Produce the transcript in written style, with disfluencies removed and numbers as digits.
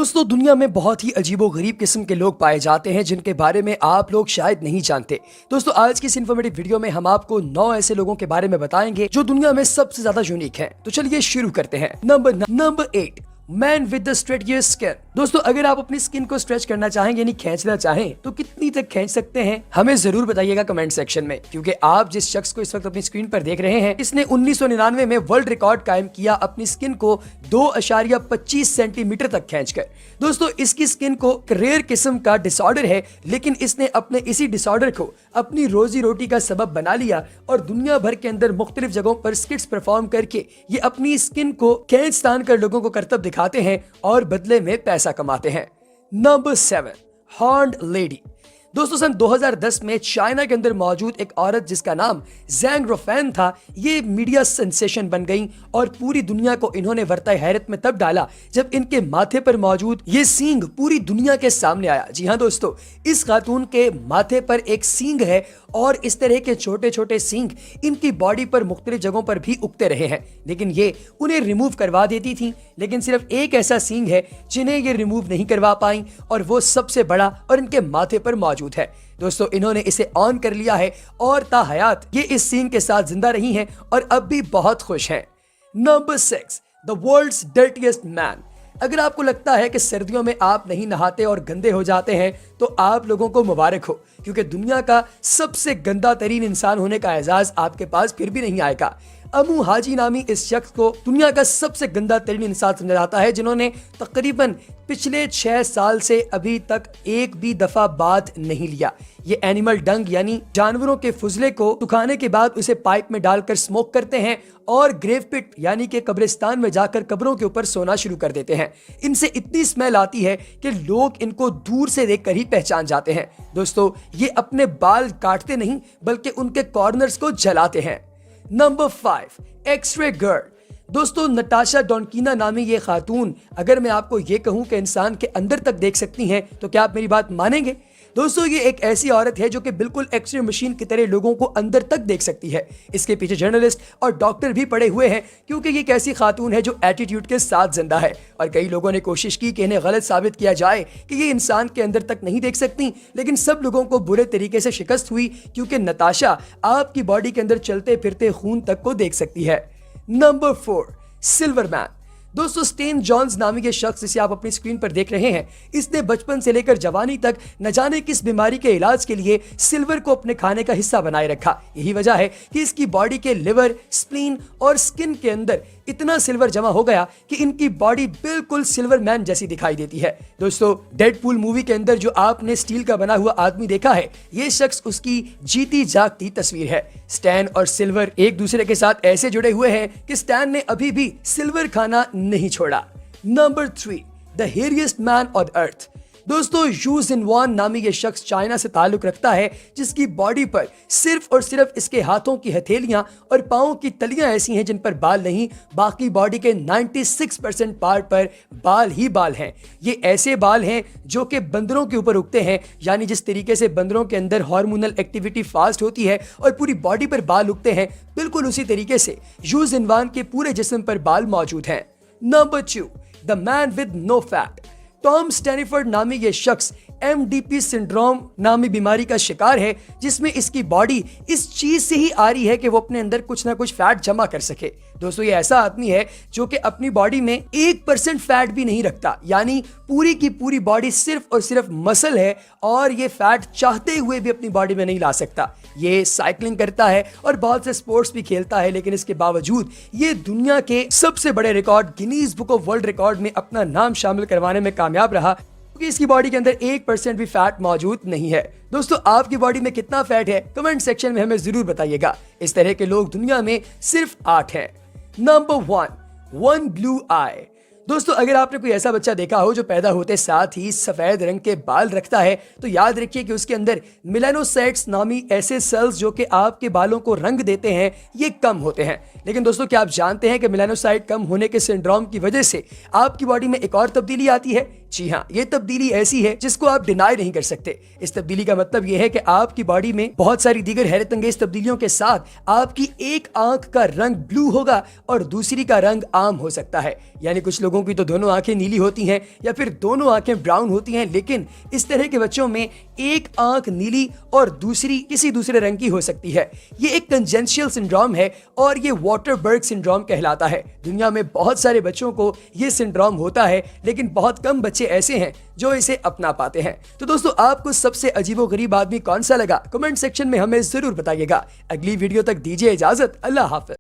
दोस्तों दुनिया में बहुत ही अजीबोगरीब किस्म के लोग पाए जाते हैं जिनके बारे में आप लोग शायद नहीं जानते। दोस्तों आज की इस इन्फॉर्मेटिव वीडियो में हम आपको 9 ऐसे लोगों के बारे में बताएंगे जो दुनिया में सबसे ज्यादा यूनिक हैं। तो चलिए शुरू करते हैं। Number 8, man with the stretchiest skin. दोस्तों अगर आप अपनी स्किन को स्ट्रेच करना चाहें यानी खींचना चाहें तो कितनी तक खींच सकते हैं हमें जरूर बताइएगा कमेंट सेक्शन में, क्योंकि आप जिस शख्स को इस वक्त अपनी स्क्रीन पर देख रहे हैं इसने 1999 में वर्ल्ड रिकॉर्ड कायम किया अपनी स्किन को 2.25 सेंटीमीटर तक खींचकर। दोस्तों इसकी स्किन को रेयर किस्म का डिसऑर्डर है, लेकिन इसने अपने इसी डिसऑर्डर को अपनी रोजी रोटी का सबब बना लिया और दुनिया भर के अंदर मुख्तलिफ जगहों पर स्किट्स परफॉर्म करके ये अपनी स्किन को खींच तान कर लोगों को करतब दिखाते हैं और बदले में पैसा कमाते हैं। Number 7, horned lady. दोस्तों सन 2010 में चाइना के अंदर मौजूद एक औरत जिसका नाम ज़ैंग रोफैन था, ये मीडिया सेंसेशन बन गई और पूरी दुनिया को इन्होंने वर्ताए हैरत में तब डाला जब इनके माथे पर मौजूद ये सींग पूरी दुनिया के सामने आया। जी हाँ दोस्तों, इस खातून के माथे पर एक सींग है और इस तरह के छोटे छोटे सींग इनकी बॉडी पर मुख्तलिफ जगहों पर भी उगते रहे हैं, लेकिन ये उन्हें रिमूव करवा देती थी। लेकिन सिर्फ एक ऐसा सींग है जिन्हें ये रिमूव नहीं करवा पाई और वो सबसे बड़ा और इनके माथे पर मौजूद है। दोस्तों इन्होंने इसे ऑन कर लिया है और ताहयात ये इस सीन के साथ जिंदा रही हैं और अब भी बहुत खुश हैं। Number 6, the world's dirtiest man. अगर आपको लगता है कि सर्दियों में आप नहीं नहाते और गंदे हो जाते हैं तो आप लोगों को मुबारक हो, क्योंकि दुनिया का सबसे गंदा तरीन इंसान होने का एजाज आपके पास फिर भी नहीं आएगा। अमू हाजी नामी इस शख्स को दुनिया का सबसे गंदा तरीन इंसान समझा जाता है, जिन्होंने तकरीबन पिछले 6 साल से अभी तक एक भी दफा बाथ नहीं लिया। ये एनिमल डंग यानी जानवरों के फुजले को सुखाने के बाद उसे पाइप में डालकर स्मोक करते हैं और ग्रेव पिट यानी कि कब्रिस्तान में जाकर कब्रों के ऊपर सोना शुरू कर देते हैं। इनसे इतनी स्मेल आती है कि लोग इनको दूर से देखकर ही पहचान जाते हैं। दोस्तों ये अपने बाल काटते नहीं बल्कि उनके कॉर्नर्स को जलाते हैं। Number 5, X ray girl. दोस्तों नटाशा डॉनकीना नामी ये खातून, अगर मैं आपको ये कहूं कि इंसान के अंदर तक देख सकती हैं तो क्या आप मेरी बात मानेंगे? दोस्तों ये एक ऐसी औरत है जो कि बिल्कुल एक्सरे मशीन की तरह लोगों को अंदर तक देख सकती है। इसके पीछे जर्नलिस्ट और डॉक्टर भी पड़े हुए हैं, क्योंकि ये एक ऐसी खातून है जो एटीट्यूड के साथ जिंदा है। और कई लोगों ने कोशिश की कि इन्हें गलत साबित किया जाए कि ये इंसान के अंदर तक नहीं देख सकती, लेकिन सब लोगों को बुरे तरीके से शिकस्त हुई, क्योंकि नताशा आपकी बॉडी के अंदर चलते फिरते खून तक को देख सकती है। Number 4, silver man. दोस्तों स्टेन जॉन्स नामी के शख्स जिसे आप अपनी स्क्रीन पर देख रहे हैं, इसने बचपन से लेकर जवानी तक न जाने किस बीमारी के इलाज के लिए सिल्वर को अपने खाने का हिस्सा बनाए रखा। यही वजह है कि इसकी बॉडी के लिवर, स्प्लीन और स्किन के अंदर इतना सिल्वर जमा हो गया कि इनकी बॉडी बिल्कुल सिल्वर मैन जैसी दिखाई देती है। दोस्तों डेडपूल मूवी के अंदर जो आपने स्टील का बना हुआ आदमी देखा है, ये शख्स उसकी जीती जागती तस्वीर है। स्टैन और सिल्वर एक दूसरे के साथ ऐसे जुड़े हुए हैं कि स्टैन ने अभी भी सिल्वर खाना नहीं छोड़ा। Number 3, the hairiest man on earth. दोस्तों यू जिनवान नामी ये शख्स चाइना से ताल्लुक रखता है, जिसकी बॉडी पर सिर्फ और सिर्फ इसके हाथों की हथेलियां और पांवों की तलियां ऐसी हैं जिन पर बाल नहीं, बाकी बॉडी के 96% पार्ट पर बाल ही बाल हैं। ये ऐसे बाल हैं जो कि बंदरों के ऊपर उगते हैं, यानी जिस तरीके से बंदरों के अंदर हार्मोनल एक्टिविटी फास्ट होती है और पूरी बॉडी पर बाल उगते हैं, बिल्कुल उसी तरीके से यू जिनवान के पूरे जिस्म पर बाल मौजूद हैं। Number 2, the man with no fat. Tom Staniford नामी ये शख्स MDP सिंड्रोम नामी बीमारी का शिकार है, जिसमें इसकी बॉडी इस चीज से ही आ रही है कि वो अपने अंदर कुछ ना कुछ फैट जमा कर सके। दोस्तों ये ऐसा आदमी है जो कि अपनी बॉडी में 1% फैट भी नहीं रखता, यानी पूरी की पूरी बॉडी सिर्फ और सिर्फ मसल है और ये फैट चाहते हुए भी अपनी बॉडी में नहीं ला सकता। ये साइकिलिंग करता है और बहुत से स्पोर्ट्स भी खेलता है, लेकिन इसके बावजूद ये दुनिया के सबसे बड़े record Guinness book of world record में अपना नाम शामिल करवाने में कामयाब रहा, क्योंकि इसकी बॉडी के अंदर 1% भी फैट मौजूद नहीं है। दोस्तों आपकी बॉडी में कितना फैट है कमेंट सेक्शन में हमें जरूर बताइएगा। इस तरह के लोग दुनिया में सिर्फ 8 हैं। नंबर 1, वन ब्लू आई। दोस्तों अगर आपने कोई ऐसा बच्चा देखा हो जो पैदा होते साथ ही सफेद रंग के बाल रखता है, तो याद रखिए कि उसके अंदर मेलानोसाइट्स नामी ऐसे सेल्स जो कि आपके बालों को रंग देते हैं, ये कम होते हैं। लेकिन दोस्तों क्या आप जानते हैं कि मेलानोसाइट कम होने के सिंड्रोम की वजह से आपकी बॉडी में एक और तब्दीली आती है? जी हाँ, ये तब्दीली ऐसी है जिसको आप डिनाई नहीं कर सकते। इस तब्दीली का मतलब ये है कि आपकी बॉडी में बहुत सारी दीगर हैरत अंगेज तब्दीलियों के साथ आपकी एक आंख का रंग ब्लू होगा और दूसरी का रंग आम हो सकता है। यानी कुछ लोगों की तो दोनों आंखें नीली होती हैं या फिर दोनों आंखें ब्राउन होती हैं, लेकिन इस तरह के बच्चों में एक आंख नीली और दूसरी किसी दूसरे रंग की हो सकती है। ये एक कंजेंशियल सिंड्रोम है और ये वाटरबर्ग सिंड्रोम कहलाता है। दुनिया में बहुत सारे बच्चों को ये सिंड्रोम होता है, लेकिन बहुत कम बच्चे ऐसे हैं जो इसे अपना पाते हैं। तो दोस्तों, आपको सबसे अजीबोगरीब आदमी कौन सा लगा, कमेंट सेक्शन में हमें जरूर बताइएगा। अगली वीडियो तक दीजिए इजाजत। अल्लाह हाफिज।